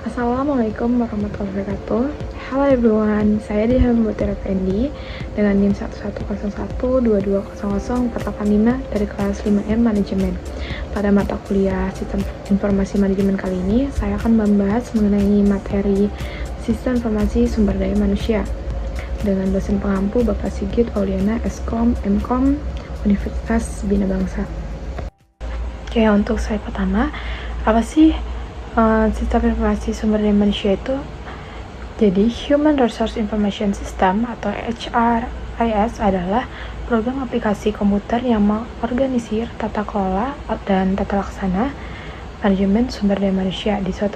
Assalamualaikum warahmatullahi wabarakatuh. Halo everyone, saya Dihan Mutiara Fendi dengan NIM 110122004885 dari kelas 5M Manajemen. Pada mata kuliah Sistem Informasi Manajemen kali ini, saya akan membahas mengenai materi Sistem Informasi Sumber Daya Manusia dengan dosen pengampu Bapak Sigit Auliana, Eskom, Mkom, Universitas Bina Bangsa. Oke, untuk slide pertama, apa sih Sistem Informasi Sumber Daya Manusia itu? Jadi, Human Resource Information System atau HRIS adalah program aplikasi komputer yang mengorganisir tata kelola dan tata laksana manajemen sumber daya manusia di suatu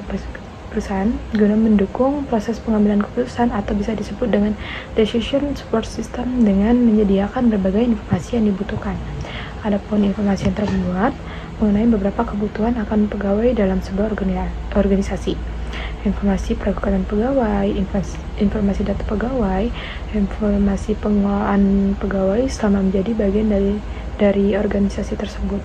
perusahaan guna mendukung proses pengambilan keputusan atau bisa disebut dengan Decision Support System dengan menyediakan berbagai informasi yang dibutuhkan. Adapun informasi yang termuat mengenai beberapa kebutuhan akan pegawai dalam sebuah organisasi. Informasi perekrutan pegawai, informasi data pegawai, informasi pengelolaan pegawai selama menjadi bagian dari organisasi tersebut,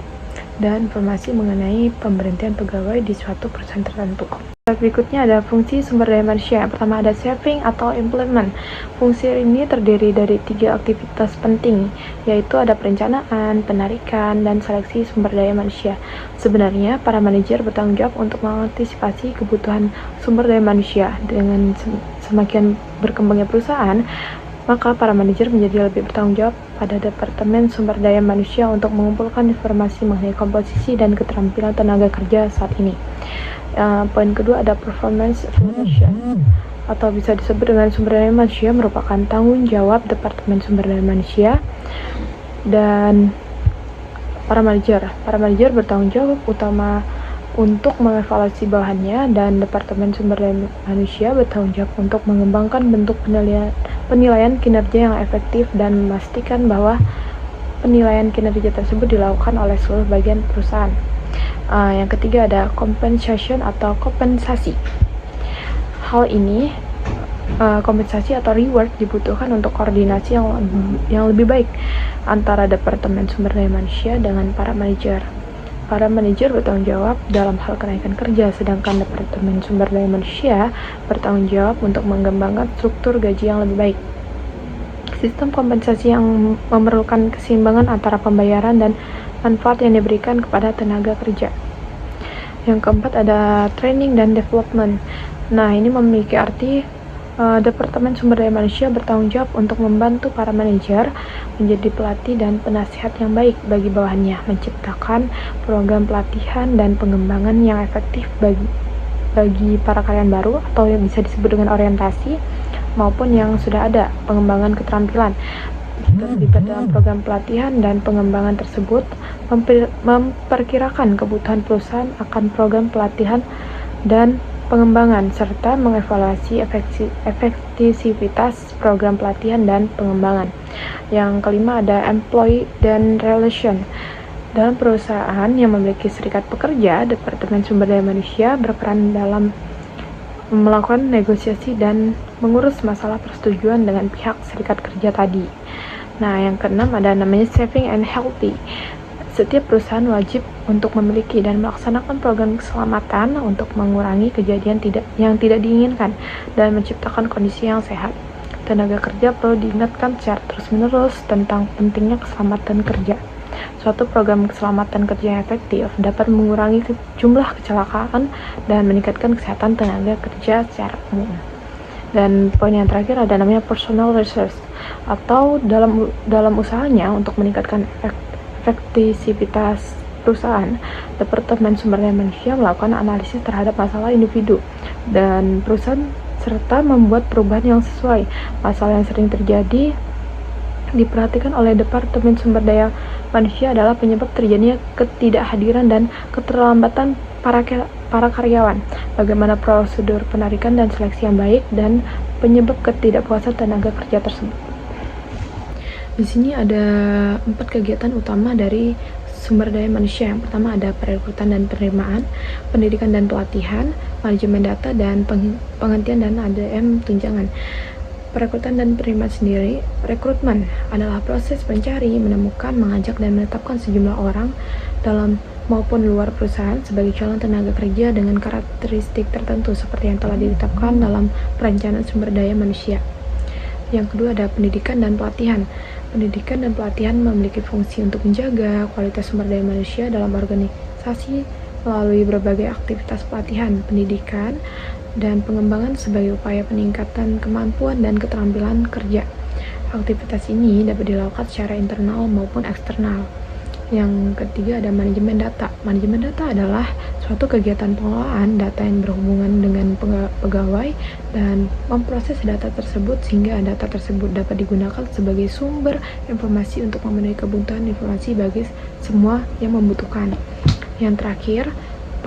dan informasi mengenai pemberhentian pegawai di suatu perusahaan tertentu. Berikutnya ada fungsi sumber daya manusia. Yang pertama ada shaping atau implement. Fungsi ini terdiri dari 3 aktivitas penting, yaitu ada perencanaan, penarikan, dan seleksi sumber daya manusia. Sebenarnya, para manajer bertanggung jawab untuk mengantisipasi kebutuhan sumber daya manusia. Dengan semakin berkembangnya perusahaan, maka para manajer menjadi lebih bertanggung jawab pada Departemen Sumber Daya Manusia untuk mengumpulkan informasi mengenai komposisi dan keterampilan tenaga kerja saat ini. Poin kedua ada performance evaluation atau bisa disebut dengan sumber daya manusia merupakan tanggung jawab Departemen Sumber Daya Manusia dan para manajer. Para manajer bertanggung jawab utama untuk mengevaluasi bawahannya dan Departemen Sumber Daya Manusia bertanggung jawab untuk mengembangkan bentuk penilaian kinerja yang efektif dan memastikan bahwa penilaian kinerja tersebut dilakukan oleh seluruh bagian perusahaan. Yang ketiga ada compensation atau kompensasi. Hal ini kompensasi atau reward dibutuhkan untuk koordinasi yang lebih baik antara Departemen Sumber Daya Manusia dengan para manajer. Para manajer bertanggung jawab dalam hal kenaikan kerja, sedangkan Departemen Sumber Daya Manusia bertanggung jawab untuk mengembangkan struktur gaji yang lebih baik. Sistem kompensasi yang memerlukan keseimbangan antara pembayaran dan manfaat yang diberikan kepada tenaga kerja. Yang keempat ada training dan development. Nah, ini memiliki arti Departemen Sumber Daya Manusia bertanggung jawab untuk membantu para manajer menjadi pelatih dan penasihat yang baik bagi bawahannya, menciptakan program pelatihan dan pengembangan yang efektif bagi para karyawan baru atau yang bisa disebut dengan orientasi maupun yang sudah ada pengembangan keterampilan. Terlibat dalam program pelatihan dan pengembangan tersebut memperkirakan kebutuhan perusahaan akan program pelatihan dan pengembangan serta mengevaluasi efektivitas program pelatihan dan pengembangan. Yang kelima ada employee dan relation. Dalam perusahaan yang memiliki serikat pekerja, Departemen Sumber Daya Manusia berperan dalam melakukan negosiasi dan mengurus masalah persetujuan dengan pihak serikat kerja tadi. Nah, yang keenam ada namanya saving and healthy. Setiap perusahaan wajib untuk memiliki dan melaksanakan program keselamatan untuk mengurangi kejadian yang tidak diinginkan dan menciptakan kondisi yang sehat. Tenaga kerja perlu diingatkan secara terus-menerus tentang pentingnya keselamatan kerja. Suatu program keselamatan kerja yang efektif dapat mengurangi jumlah kecelakaan dan meningkatkan kesehatan tenaga kerja secara umum. Dan poin yang terakhir ada namanya personal resource atau dalam usahanya untuk meningkatkan efektivitas perusahaan, Departemen Sumber Daya Manusia melakukan analisis terhadap masalah individu dan perusahaan serta membuat perubahan yang sesuai. Masalah yang sering terjadi diperhatikan oleh Departemen Sumber Daya Manusia adalah penyebab terjadinya ketidakhadiran dan keterlambatan para karyawan, bagaimana prosedur penarikan dan seleksi yang baik, dan penyebab ketidakpuasan tenaga kerja tersebut. Di sini ada 4 kegiatan utama dari sumber daya manusia. Yang pertama ada perekrutan dan penerimaan, pendidikan dan pelatihan, manajemen data, dan penghentian dan ADM tunjangan. Perekrutan dan penerimaan sendiri. Rekrutmen adalah proses mencari, menemukan, mengajak, dan menetapkan sejumlah orang dalam maupun luar perusahaan sebagai calon tenaga kerja dengan karakteristik tertentu seperti yang telah ditetapkan dalam perencanaan sumber daya manusia. Yang kedua ada pendidikan dan pelatihan. Pendidikan dan pelatihan memiliki fungsi untuk menjaga kualitas sumber daya manusia dalam organisasi melalui berbagai aktivitas pelatihan, pendidikan, dan pengembangan sebagai upaya peningkatan kemampuan dan keterampilan kerja. Aktivitas ini dapat dilakukan secara internal maupun eksternal. Yang ketiga ada manajemen data. Manajemen data adalah suatu kegiatan pengelolaan data yang berhubungan dengan pegawai dan memproses data tersebut sehingga data tersebut dapat digunakan sebagai sumber informasi untuk memenuhi kebutuhan informasi bagi semua yang membutuhkan. Yang terakhir,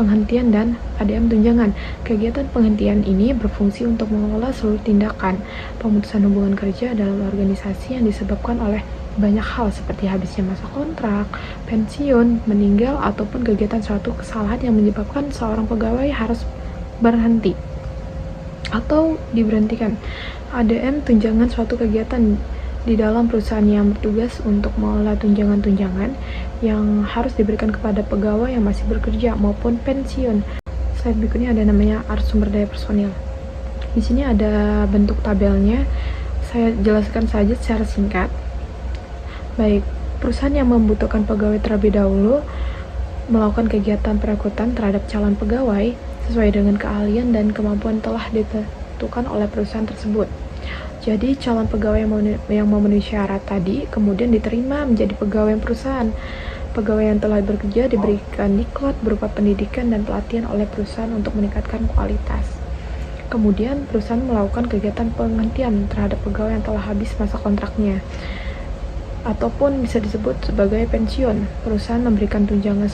penghentian dan ADM tunjangan. Kegiatan penghentian ini berfungsi untuk mengelola seluruh tindakan pemutusan hubungan kerja dalam organisasi yang disebabkan oleh banyak hal seperti habisnya masa kontrak, pensiun, meninggal, ataupun kegiatan suatu kesalahan yang menyebabkan seorang pegawai harus berhenti atau diberhentikan. ADM tunjangan suatu kegiatan di dalam perusahaan yang bertugas untuk mengelola tunjangan-tunjangan yang harus diberikan kepada pegawai yang masih bekerja maupun pensiun. Slide berikutnya ada namanya arus sumber daya personil. Di sini ada bentuk tabelnya. Saya jelaskan saja secara singkat. Baik, perusahaan yang membutuhkan pegawai terlebih dahulu melakukan kegiatan perekrutan terhadap calon pegawai sesuai dengan keahlian dan kemampuan telah ditentukan oleh perusahaan tersebut. Jadi, calon pegawai yang memenuhi syarat tadi kemudian diterima menjadi pegawai perusahaan. Pegawai yang telah bekerja diberikan diklat berupa pendidikan dan pelatihan oleh perusahaan untuk meningkatkan kualitas. Kemudian, perusahaan melakukan kegiatan penghentian terhadap pegawai yang telah habis masa kontraknya, ataupun bisa disebut sebagai pensiun. Perusahaan memberikan tunjangan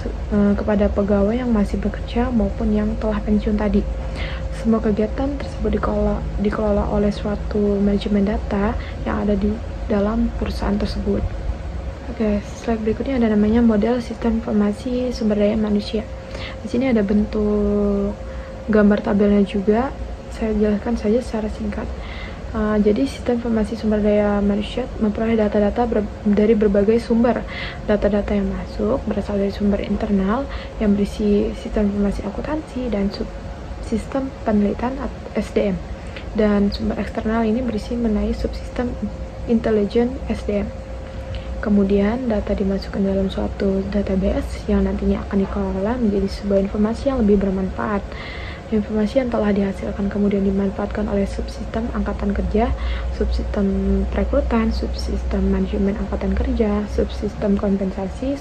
kepada pegawai yang masih bekerja maupun yang telah pensiun tadi. Semua kegiatan tersebut dikelola oleh suatu manajemen data yang ada di dalam perusahaan tersebut. Oke, slide berikutnya ada namanya model sistem informasi sumber daya manusia. Di sini ada bentuk gambar tabelnya juga. Saya jelaskan saja secara singkat. Jadi sistem informasi sumber daya manusia memperoleh data-data dari berbagai sumber. Data-data yang masuk berasal dari sumber internal yang berisi sistem informasi akuntansi dan sistem penelitian SDM. Dan sumber eksternal ini berisi mengenai subsistem intelijen SDM. Kemudian data dimasukkan dalam suatu database yang nantinya akan dikelola menjadi sebuah informasi yang lebih bermanfaat. Informasi yang telah dihasilkan kemudian dimanfaatkan oleh subsistem angkatan kerja, subsistem perekrutan, subsistem manajemen angkatan kerja, subsistem kompensasi,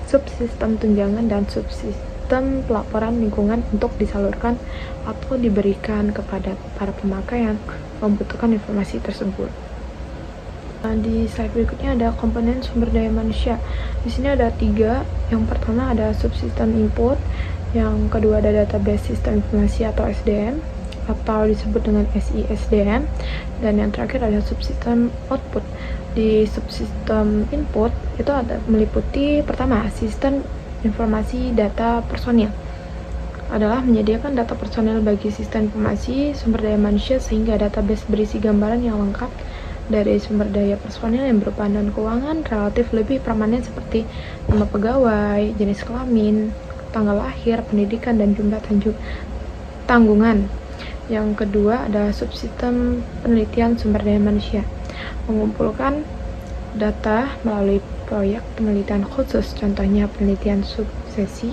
subsistem tunjangan, dan subsistem pelaporan lingkungan untuk disalurkan atau diberikan kepada para pemakai yang membutuhkan informasi tersebut. Di slide berikutnya ada komponen sumber daya manusia. Di sini ada 3. Yang pertama ada subsistem input, yang kedua ada database sistem informasi atau SDM atau disebut dengan SISDM, dan yang terakhir ada subsistem output. Di subsistem input itu ada meliputi pertama sistem informasi data personil, adalah menyediakan data personil bagi sistem informasi sumber daya manusia sehingga database berisi gambaran yang lengkap dari sumber daya personil yang berupa dan keuangan relatif lebih permanen seperti nama pegawai, jenis kelamin, tanggal lahir, pendidikan, dan jumlah tanggungan. Yang kedua ada subsistem penelitian sumber daya manusia, mengumpulkan data melalui proyek penelitian khusus, contohnya penelitian suksesi,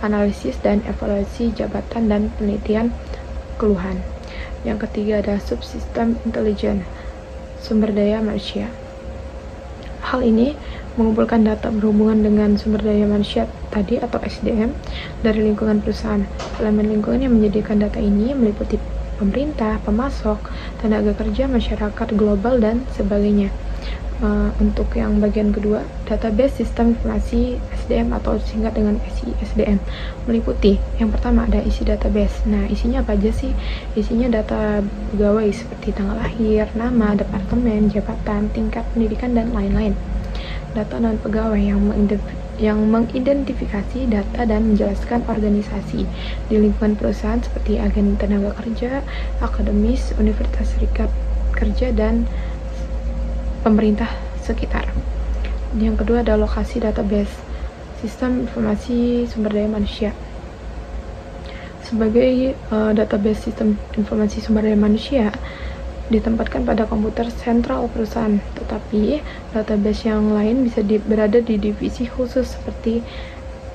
analisis dan evaluasi jabatan, dan penelitian keluhan. Yang ketiga ada subsistem intelijen sumber daya manusia. Hal ini mengumpulkan data berhubungan dengan sumber daya manusia tadi atau SDM dari lingkungan perusahaan. Elemen lingkungan yang menyediakan data ini meliputi pemerintah, pemasok, tenaga kerja, masyarakat global, dan sebagainya. Untuk yang bagian kedua, database sistem informasi SDM atau singkat dengan SISDM meliputi yang pertama ada isi database. Nah, isinya apa aja sih? Isinya data pegawai seperti tanggal lahir, nama, departemen, jabatan, tingkat pendidikan, dan lain-lain. Data non pegawai yang mengidentifikasi data dan menjelaskan organisasi di lingkungan perusahaan seperti agen tenaga kerja, akademis, universitas serikat kerja, dan pemerintah sekitar. Yang kedua ada lokasi database sistem informasi sumber daya manusia. Sebagai database sistem informasi sumber daya manusia ditempatkan pada komputer sentral perusahaan, tetapi database yang lain bisa berada di divisi khusus seperti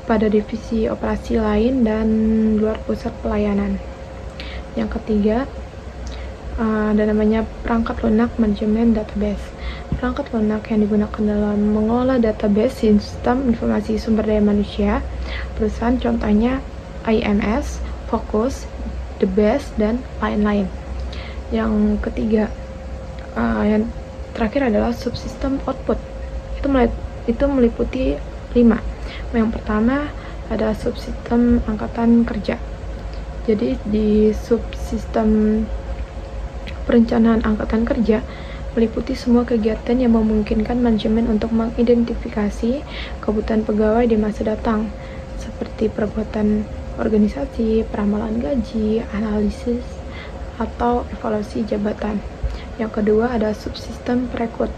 pada divisi operasi lain dan luar pusat pelayanan. Yang ketiga, ada namanya perangkat lunak manajemen database. Perangkat lunak yang digunakan dalam mengelola database sistem informasi sumber daya manusia perusahaan contohnya IMS, Focus, The Best, dan lain-lain. Yang ketiga, yang terakhir adalah subsistem output. Itu meliputi 5. Yang pertama ada subsistem angkatan kerja. Jadi di subsistem perencanaan angkatan kerja meliputi semua kegiatan yang memungkinkan manajemen untuk mengidentifikasi kebutuhan pegawai di masa datang, seperti perbuatan organisasi, peramalan gaji, analisis, atau evaluasi jabatan. Yang kedua ada subsistem perekrut,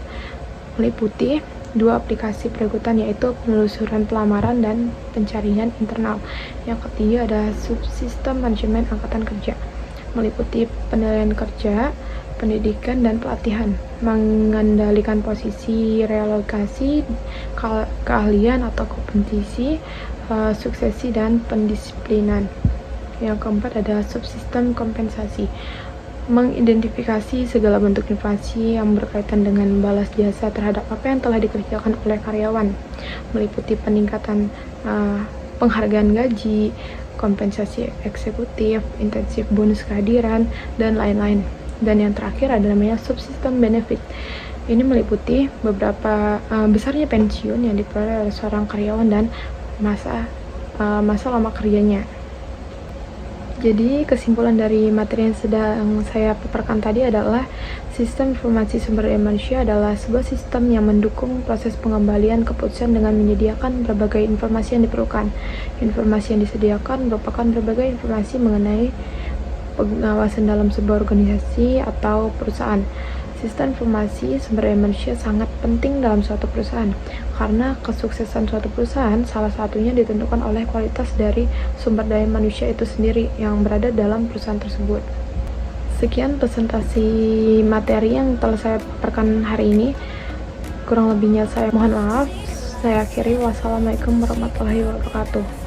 meliputi 2 aplikasi perekrutan yaitu penelusuran pelamaran dan pencarian internal. Yang ketiga ada subsistem manajemen angkatan kerja, meliputi penilaian kerja, pendidikan, dan pelatihan, mengendalikan posisi, relokasi, keahlian atau kompetisi, suksesi, dan pendisiplinan. Yang keempat ada subsistem kompensasi, mengidentifikasi segala bentuk informasi yang berkaitan dengan balas jasa terhadap apa yang telah dikerjakan oleh karyawan, meliputi peningkatan penghargaan gaji, kompensasi eksekutif, intensif bonus kehadiran, dan lain-lain. Dan yang terakhir ada namanya subsistem benefit. Ini meliputi beberapa besarnya pensiun yang diperoleh oleh seorang karyawan dan masa lama kerjanya. Jadi kesimpulan dari materi yang sedang saya paparkan tadi adalah sistem informasi sumber daya manusia adalah sebuah sistem yang mendukung proses pengembalian keputusan dengan menyediakan berbagai informasi yang diperlukan. Informasi yang disediakan merupakan berbagai informasi mengenai pengawasan dalam sebuah organisasi atau perusahaan. Sistem informasi sumber daya manusia sangat penting dalam suatu perusahaan, karena kesuksesan suatu perusahaan salah satunya ditentukan oleh kualitas dari sumber daya manusia itu sendiri yang berada dalam perusahaan tersebut. Sekian presentasi materi yang telah saya paparkan hari ini. Kurang lebihnya saya mohon maaf. Saya akhiri. Wassalamualaikum warahmatullahi wabarakatuh.